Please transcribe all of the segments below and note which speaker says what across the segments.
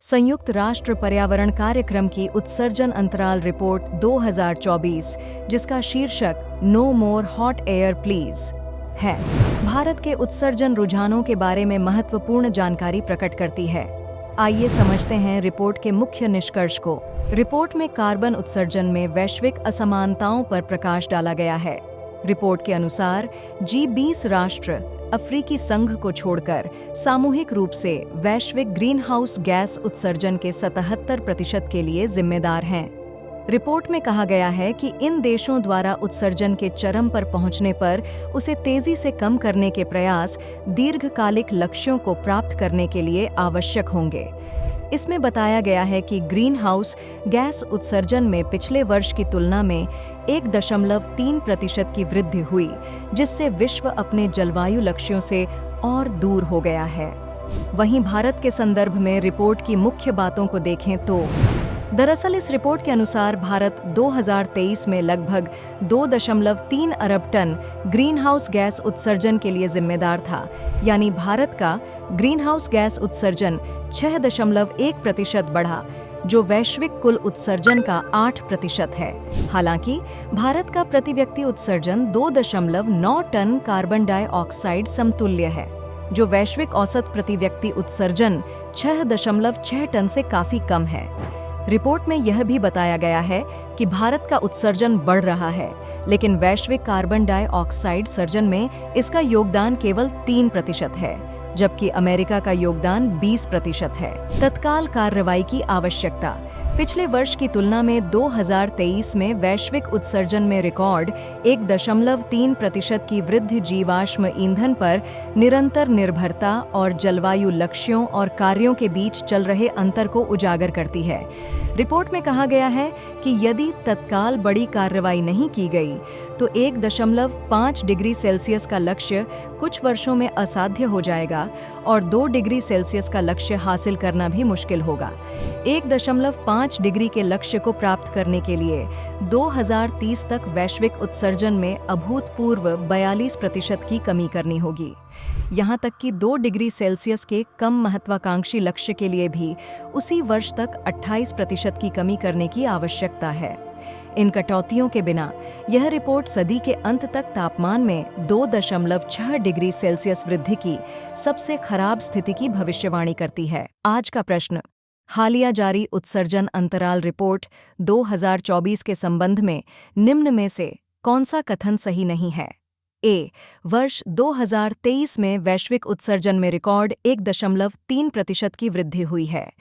Speaker 1: संयुक्त राष्ट्र पर्यावरण कार्यक्रम की उत्सर्जन अंतराल रिपोर्ट 2024, जिसका शीर्षक no more hot air please है, भारत के उत्सर्जन रुझानों के बारे में महत्वपूर्ण जानकारी प्रकट करती है। आइए समझते हैं रिपोर्ट के मुख्य निष्कर्ष को। रिपोर्ट में कार्बन उत्सर्जन में वैश्विक असमानताओं पर प्रकाश डाला गया है। रिपोर्ट के अनुसार G20 राष्ट्र अफ्रीकी संघ को छोड़कर सामूहिक रूप से वैश्विक ग्रीन हाउस गैस उत्सर्जन के 77% के लिए जिम्मेदार हैं। रिपोर्ट में कहा गया है कि इन देशों द्वारा उत्सर्जन के चरम पर पहुंचने पर उसे तेजी से कम करने के प्रयास दीर्घकालिक लक्ष्यों को प्राप्त करने के लिए आवश्यक होंगे। इसमें बताया गया है कि ग्रीन हाउस गैस उत्सर्जन में पिछले वर्ष की तुलना में 1.3% की वृद्धि हुई, जिससे विश्व अपने जलवायु लक्ष्यों से और दूर हो गया है। वहीं भारत के संदर्भ में रिपोर्ट की मुख्य बातों को देखें तो दरअसल इस रिपोर्ट के अनुसार भारत 2023 में लगभग 2.3 अरब टन ग्रीन हाउस गैस उत्सर्जन के लिए जिम्मेदार था, यानी भारत का ग्रीन हाउस गैस उत्सर्जन 6.1% बढ़ा, जो वैश्विक कुल उत्सर्जन का 8% है। हालांकि भारत का प्रति व्यक्ति उत्सर्जन 2.9 टन कार्बन डाइऑक्साइड समतुल्य है, जो वैश्विक औसत प्रति व्यक्ति उत्सर्जन 6.6 टन से काफी कम है। रिपोर्ट में यह भी बताया गया है कि भारत का उत्सर्जन बढ़ रहा है, लेकिन वैश्विक कार्बन डाइऑक्साइड उत्सर्जन में इसका योगदान केवल 3% है, जबकि अमेरिका का योगदान 20% है। तत्काल कार्रवाई की आवश्यकता। पिछले वर्ष की तुलना में 2023 में वैश्विक उत्सर्जन में रिकॉर्ड 1.3% की वृद्धि जीवाश्म ईंधन पर निरंतर निर्भरता और जलवायु लक्ष्यों और कार्यों के बीच चल रहे अंतर को उजागर करती है। रिपोर्ट में कहा गया है कि यदि तत्काल बड़ी कार्रवाई नहीं की गई तो 1.5 डिग्री सेल्सियस का लक्ष्य कुछ वर्षों में असाध्य हो जाएगा और 2 डिग्री सेल्सियस का लक्ष्य हासिल करना भी मुश्किल होगा। 1.5 डिग्री के लक्ष्य को प्राप्त करने के लिए 2030 तक वैश्विक उत्सर्जन में अभूतपूर्व 42% की कमी करनी होगी। यहाँ तक कि 2 डिग्री सेल्सियस के कम महत्वाकांक्षी लक्ष्य के लिए भी उसी वर्ष तक 28% की कमी करने की आवश्यकता है। इन कटौतियों के बिना यह रिपोर्ट सदी के अंत तक तापमान में 2.6 डिग्री सेल्सियस वृद्धि की सबसे खराब स्थिति की भविष्यवाणी करती है। आज का प्रश्न: हालिया जारी उत्सर्जन अंतराल रिपोर्ट 2024 के संबंध में निम्न में से कौन सा कथन सही नहीं है? ए. वर्ष 2023 में वैश्विक उत्सर्जन में रिकॉर्ड 1.3% की वृद्धि हुई है।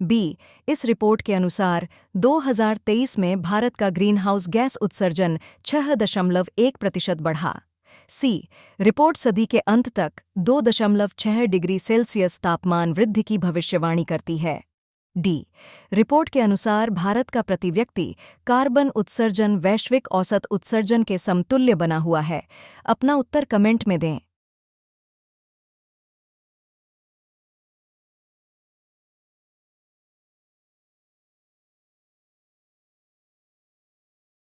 Speaker 1: बी. इस रिपोर्ट के अनुसार 2023 में भारत का ग्रीन हाउस गैस उत्सर्जन 6.1% बढ़ा। सी. रिपोर्ट सदी के अंत तक 2.6 डिग्री सेल्सियस तापमान वृद्धि की भविष्यवाणी करती है। डी. रिपोर्ट के अनुसार भारत का प्रति व्यक्ति कार्बन उत्सर्जन वैश्विक औसत उत्सर्जन के समतुल्य बना हुआ है। अपना उत्तर कमेंट में दें।